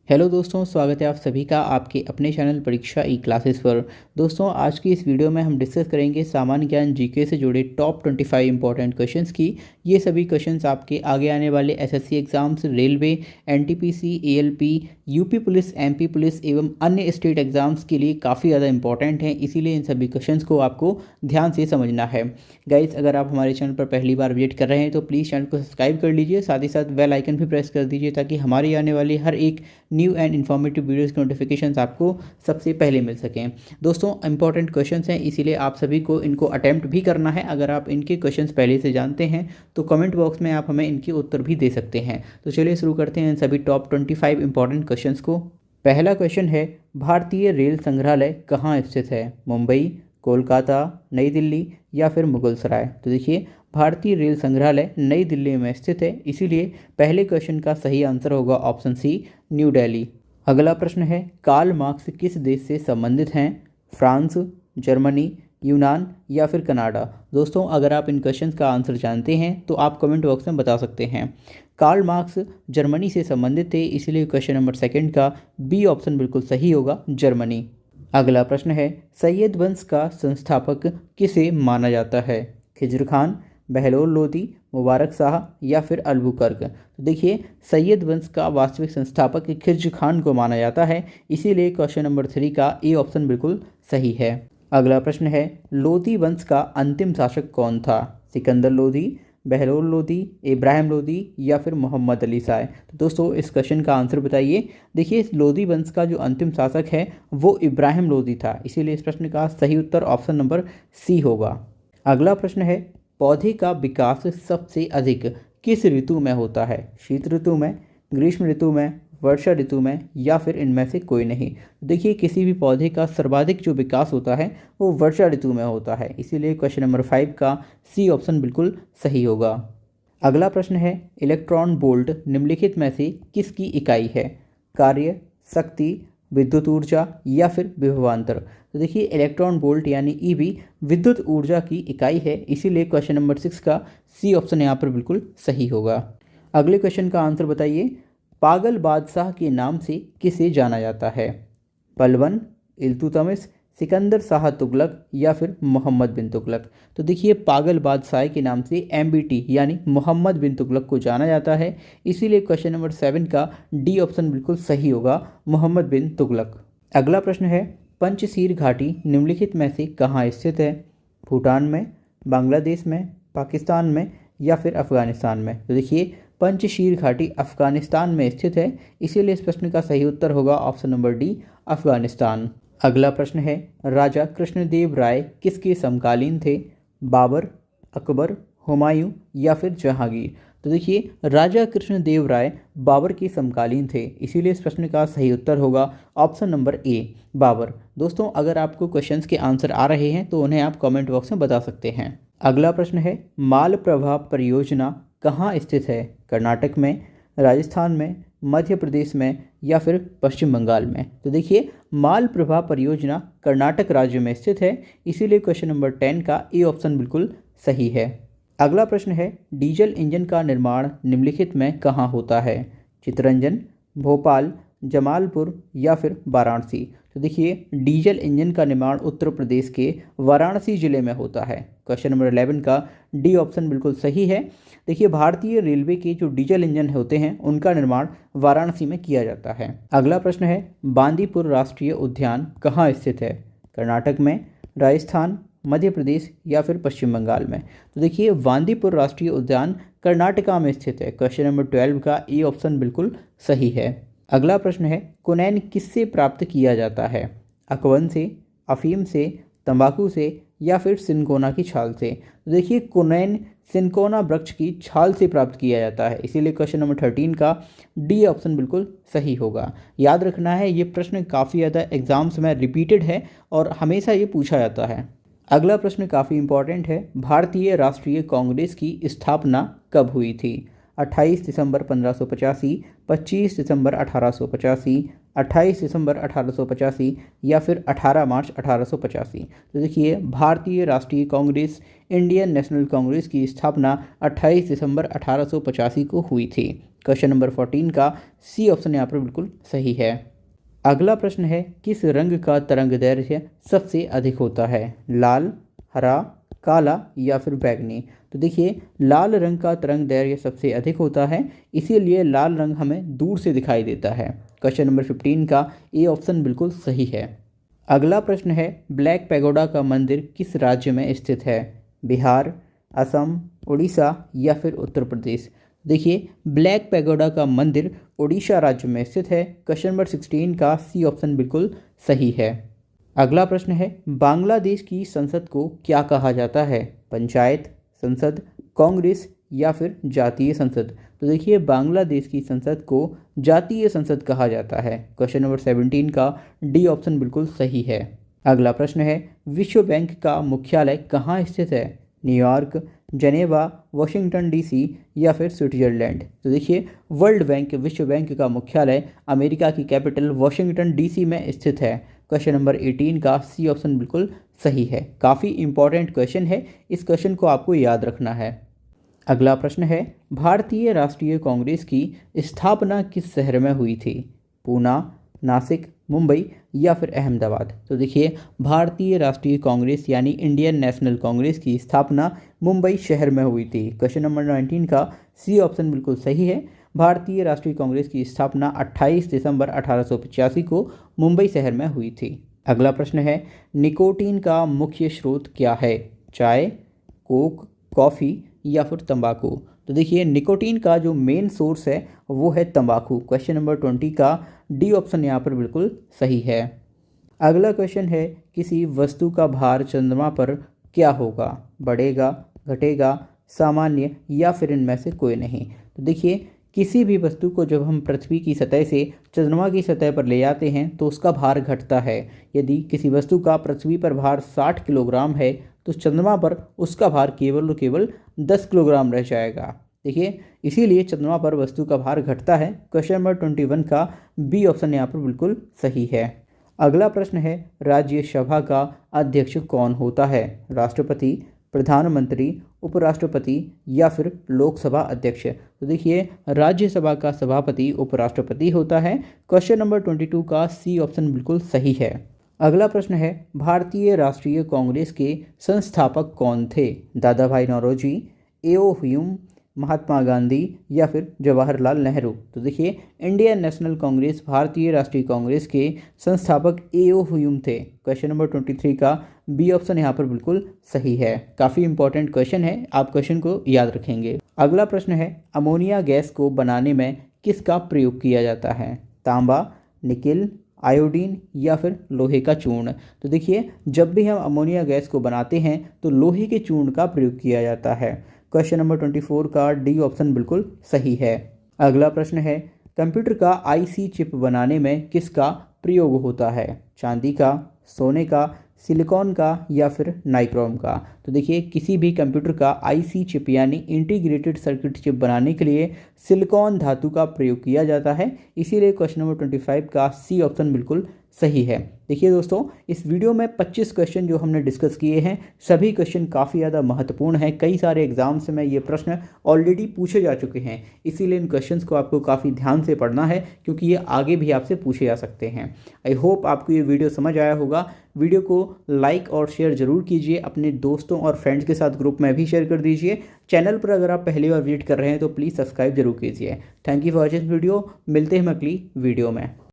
Hello दोस्तों, स्वागत है आप सभी का आपके अपने चैनल परीक्षा ई क्लासेस पर। दोस्तों, आज की इस वीडियो में हम डिस्कस करेंगे सामान्य ज्ञान जीके से जुड़े टॉप 25 इंपॉर्टेंट क्वेश्चंस की। ये सभी क्वेश्चंस आपके आगे आने वाले SSC exams, railway, NTPC, ALP, UP police, MP police एवं अन्य स्टेट एग्जाम्स के लिए काफ़ी ज़्यादा इंपॉर्टेंट हैं। इसीलिए इन सभी क्वेश्चंस को आपको ध्यान से समझना है। गाइस, अगर आप हमारे चैनल पर पहली बार विजिट कर रहे हैं तो प्लीज़ चैनल को सब्सक्राइब कर लीजिए, साथ ही साथ बेल आइकन भी प्रेस कर दीजिए ताकि हमारी आने वाली हर एक न्यू एंड इन्फॉर्मेटिव वीडियोज़ के नोटिफिकेशंस आपको सबसे पहले मिल सकें। दोस्तों, इंपॉर्टेंट क्वेश्चंस हैं, इसीलिए आप सभी को इनको अटैम्प्ट भी करना है। अगर आप इनके क्वेश्चंस पहले से जानते हैं तो कमेंट बॉक्स में आप हमें इनके उत्तर भी दे सकते हैं। तो चलिए शुरू करते हैं इन सभी टॉप 25 इंपॉर्टेंट क्वेश्चंस को। पहला क्वेश्चन है, भारतीय रेल संग्रहालय कहाँ स्थित है? मुंबई, कोलकाता, नई दिल्ली या फिर मुगलसराय? तो देखिए, भारतीय रेल संग्रहालय नई दिल्ली में स्थित है, इसीलिए पहले क्वेश्चन का सही आंसर होगा ऑप्शन सी, न्यू दिल्ली। अगला प्रश्न है, कार्ल मार्क्स किस देश से संबंधित हैं? फ्रांस, जर्मनी, यूनान या फिर कनाडा? दोस्तों, अगर आप इन क्वेश्चंस का आंसर जानते हैं तो आप कमेंट बॉक्स में बता सकते हैं। कार्ल मार्क्स जर्मनी से संबंधित थे, इसलिए क्वेश्चन नंबर सेकंड का बी ऑप्शन बिल्कुल सही होगा, जर्मनी। अगला प्रश्न है, सैयद वंश का संस्थापक किसे माना जाता है? खिज्र खान, बहलोल लोदी, मुबारक शाह या फिर अल्बुकर्क? तो देखिए, सैयद वंश का वास्तविक संस्थापक खिज्र खान को माना जाता है, इसीलिए क्वेश्चन नंबर 3 का ए ऑप्शन बिल्कुल सही है। अगला प्रश्न है, लोदी वंश का अंतिम शासक कौन था? सिकंदर लोदी, बहलोल लोदी, इब्राहिम लोदी या फिर मोहम्मद अली शाह? तो दोस्तों, इस क्वेश्चन का आंसर बताइए। देखिए, इस लोदी वंश का जो अंतिम शासक है वो इब्राहिम लोदी था, इसीलिए इस प्रश्न का सही उत्तर ऑप्शन नंबर सी होगा। अगला प्रश्न है, पौधे का विकास सबसे अधिक किस ऋतु में होता है? शीत ऋतु में, ग्रीष्म ऋतु में, वर्षा ऋतु में या फिर इनमें से कोई नहीं? देखिए, किसी भी पौधे का सर्वाधिक जो विकास होता है वो वर्षा ऋतु में होता है, इसीलिए क्वेश्चन नंबर 5 का सी ऑप्शन बिल्कुल सही होगा। अगला प्रश्न है, इलेक्ट्रॉन वोल्ट निम्नलिखित में से किसकी इकाई है? कार्य, शक्ति, विद्युत ऊर्जा या फिर विभवांतर? तो देखिए, इलेक्ट्रॉन वोल्ट यानी ईवी विद्युत ऊर्जा की इकाई है, इसीलिए क्वेश्चन नंबर 6 का सी ऑप्शन यहाँ पर बिल्कुल सही होगा। अगले क्वेश्चन का आंसर बताइए, पागल बादशाह के नाम से किसे जाना जाता है? पलवन, इल्तुतमिश, सिकंदर शाह तुगलक या फिर मोहम्मद बिन तुगलक? तो देखिए, पागल बादशाह के नाम से एमबीटी यानी मोहम्मद बिन तुगलक को जाना जाता है, इसीलिए क्वेश्चन नंबर 7 का डी ऑप्शन बिल्कुल सही होगा, मोहम्मद बिन तुगलक। अगला प्रश्न है, पंचशीर घाटी निम्नलिखित में से कहाँ स्थित है? भूटान में, बांग्लादेश में, पाकिस्तान में या फिर अफगानिस्तान में? तो देखिए, पंचशीर घाटी अफगानिस्तान में स्थित है, इसीलिए इस प्रश्न का सही उत्तर होगा ऑप्शन नंबर डी, अफगानिस्तान। अगला प्रश्न है, राजा कृष्णदेव राय किसके समकालीन थे? बाबर, अकबर, हुमायूं या फिर जहांगीर? तो देखिए, राजा कृष्णदेव राय बाबर के समकालीन थे, इसीलिए इस प्रश्न का सही उत्तर होगा ऑप्शन नंबर ए, बाबर। दोस्तों, अगर आपको क्वेश्चंस के आंसर आ रहे हैं तो उन्हें आप कमेंट बॉक्स में बता सकते हैं। अगला प्रश्न है, मालप्रभा परियोजना कहाँ स्थित है? कर्नाटक में, राजस्थान में, मध्य प्रदेश में या फिर पश्चिम बंगाल में? तो देखिए, मालप्रभा परियोजना कर्नाटक राज्य में स्थित है, इसीलिए क्वेश्चन नंबर 10 का ए ऑप्शन बिल्कुल सही है। अगला प्रश्न है, डीजल इंजन का निर्माण निम्नलिखित में कहाँ होता है? चित्तरंजन, भोपाल, जमालपुर या फिर वाराणसी? तो देखिए, डीजल इंजन का निर्माण उत्तर प्रदेश के वाराणसी जिले में होता है, क्वेश्चन नंबर 11 का डी ऑप्शन बिल्कुल सही है। देखिए, भारतीय रेलवे के जो डीजल इंजन होते हैं उनका निर्माण वाराणसी में किया जाता है। अगला प्रश्न है, बांदीपुर राष्ट्रीय उद्यान कहाँ स्थित है? कर्नाटक में, राजस्थान, मध्य प्रदेश या फिर पश्चिम बंगाल में? तो देखिए, बांदीपुर राष्ट्रीय उद्यान कर्नाटका में स्थित है, क्वेश्चन नंबर 12 का ए ऑप्शन बिल्कुल सही है। अगला प्रश्न है, कुनैन किससे प्राप्त किया जाता है? अकवन से, अफीम से, तंबाकू से या फिर सिनकोना की छाल से? तो देखिए, कुनैन सिनकोना वृक्ष की छाल से प्राप्त किया जाता है, इसीलिए क्वेश्चन नंबर 13 का डी ऑप्शन बिल्कुल सही होगा। याद रखना है, ये प्रश्न काफ़ी ज़्यादा एग्जाम्स में रिपीटेड है और हमेशा ये पूछा जाता है। अगला प्रश्न काफ़ी इंपॉर्टेंट है, भारतीय राष्ट्रीय कांग्रेस की स्थापना कब हुई थी? 28 दिसंबर 1585, 25 दिसंबर 1885, 28 दिसंबर 1885 या फिर 18 मार्च 1885। तो देखिए, भारतीय राष्ट्रीय कांग्रेस इंडियन नेशनल कांग्रेस की स्थापना 28 दिसंबर 1885 को हुई थी। क्वेश्चन नंबर 14 का सी ऑप्शन यहाँ पर बिल्कुल सही है। अगला प्रश्न है, किस रंग का तरंग दैर्घ्य सबसे अधिक होता है? लाल, हरा, काला या फिर बैंगनी? तो देखिए, लाल रंग का तरंग दैर्घ्य सबसे अधिक होता है, इसीलिए लाल रंग हमें दूर से दिखाई देता है। क्वेश्चन नंबर 15 का ए ऑप्शन बिल्कुल सही है। अगला प्रश्न है, ब्लैक पैगोडा का मंदिर किस राज्य में स्थित है? बिहार, असम, उड़ीसा या फिर उत्तर प्रदेश? देखिए, ब्लैक पैगोडा का मंदिर उड़ीसा राज्य में स्थित है। क्वेश्चन नंबर 16 का सी ऑप्शन बिल्कुल सही है। अगला प्रश्न है, बांग्लादेश की संसद को क्या कहा जाता है? पंचायत, संसद, कांग्रेस या फिर जातीय संसद? तो देखिए, बांग्लादेश की संसद को जातीय संसद कहा जाता है। क्वेश्चन नंबर 17 का डी ऑप्शन बिल्कुल सही है। अगला प्रश्न है, विश्व बैंक का मुख्यालय कहाँ स्थित है? न्यूयॉर्क, जनेवा, वाशिंगटन डीसी या फिर स्विट्जरलैंड? तो देखिए, वर्ल्ड बैंक विश्व बैंक का मुख्यालय अमेरिका की कैपिटल वाशिंगटन डीसी में स्थित है। क्वेश्चन नंबर 18 का सी ऑप्शन बिल्कुल सही है। काफ़ी इंपॉर्टेंट क्वेश्चन है, इस क्वेश्चन को आपको याद रखना है। अगला प्रश्न है, भारतीय राष्ट्रीय कांग्रेस की स्थापना किस शहर में हुई थी? पूना, नासिक, मुंबई या फिर अहमदाबाद? तो देखिए, भारतीय राष्ट्रीय कांग्रेस यानी इंडियन नेशनल कांग्रेस की स्थापना मुंबई शहर में हुई थी। क्वेश्चन नंबर 19 का सी ऑप्शन बिल्कुल सही है। भारतीय राष्ट्रीय कांग्रेस की स्थापना 28 दिसंबर 1885 को मुंबई शहर में हुई थी। अगला प्रश्न है, निकोटीन का मुख्य स्रोत क्या है? चाय, कोक, कॉफ़ी या फिर तंबाकू? तो देखिए, निकोटीन का जो मेन सोर्स है वो है तंबाकू। क्वेश्चन नंबर 20 का डी ऑप्शन यहाँ पर बिल्कुल सही है। अगला क्वेश्चन है, किसी वस्तु का भार चंद्रमा पर क्या होगा? बढ़ेगा, घटेगा, सामान्य या फिर इनमें से कोई नहीं? तो देखिए, किसी भी वस्तु को जब हम पृथ्वी की सतह से चंद्रमा की सतह पर ले जाते हैं तो उसका भार घटता है। यदि किसी वस्तु का पृथ्वी पर भार 60 किलोग्राम है तो चंद्रमा पर उसका भार केवल और केवल 10 किलोग्राम रह जाएगा। देखिए, इसीलिए चंद्रमा पर वस्तु का भार घटता है। क्वेश्चन नंबर 21 का बी ऑप्शन यहाँ पर बिल्कुल सही है। अगला प्रश्न है, राज्यसभा का अध्यक्ष कौन होता है? राष्ट्रपति, प्रधानमंत्री, उपराष्ट्रपति या फिर लोकसभा अध्यक्ष? तो देखिए, राज्यसभा का सभापति उपराष्ट्रपति होता है। क्वेश्चन नंबर 22 का सी ऑप्शन बिल्कुल सही है। अगला प्रश्न है, भारतीय राष्ट्रीय कांग्रेस के संस्थापक कौन थे? दादा भाई नौरोजी, एओ ह्यूम, महात्मा गांधी या फिर जवाहरलाल नेहरू? तो देखिए, इंडियन नेशनल कांग्रेस भारतीय राष्ट्रीय कांग्रेस के संस्थापक एओ ह्यूम थे। क्वेश्चन नंबर 23 का बी ऑप्शन यहाँ पर बिल्कुल सही है। काफ़ी इंपॉर्टेंट क्वेश्चन है, आप क्वेश्चन को याद रखेंगे। अगला प्रश्न है, अमोनिया गैस को बनाने में किसका प्रयोग किया जाता है? तांबा, निकिल, आयोडीन या फिर लोहे का चूर्ण? तो देखिए, जब भी हम अमोनिया गैस को बनाते हैं तो लोहे के चूर्ण का प्रयोग किया जाता है। क्वेश्चन नंबर 24 का डी ऑप्शन बिल्कुल सही है। अगला प्रश्न है, कंप्यूटर का आईसी चिप बनाने में किसका प्रयोग होता है? चांदी का, सोने का, सिलिकॉन का या फिर नाइक्रोम का? तो देखिए, किसी भी कंप्यूटर का आईसी चिप यानी इंटीग्रेटेड सर्किट चिप बनाने के लिए सिलिकॉन धातु का प्रयोग किया जाता है। इसीलिए क्वेश्चन नंबर 25 का सी ऑप्शन बिल्कुल सही है। देखिए दोस्तों, इस वीडियो में 25 क्वेश्चन जो हमने डिस्कस किए हैं, सभी क्वेश्चन काफ़ी ज़्यादा महत्वपूर्ण हैं। कई सारे एग्जाम्स में ये प्रश्न ऑलरेडी पूछे जा चुके हैं, इसीलिए इन क्वेश्चंस को आपको काफ़ी ध्यान से पढ़ना है, क्योंकि ये आगे भी आपसे पूछे जा सकते हैं। आई होप आपको ये वीडियो समझ आया होगा। वीडियो को लाइक और शेयर जरूर कीजिए, अपने दोस्तों और फ्रेंड्स के साथ ग्रुप में भी शेयर कर दीजिए। चैनल पर अगर आप पहली बार विजिट कर रहे हैं तो प्लीज़ सब्सक्राइब जरूर कीजिए। Thank you for watching video. मिलते हैं हम अगली वीडियो में।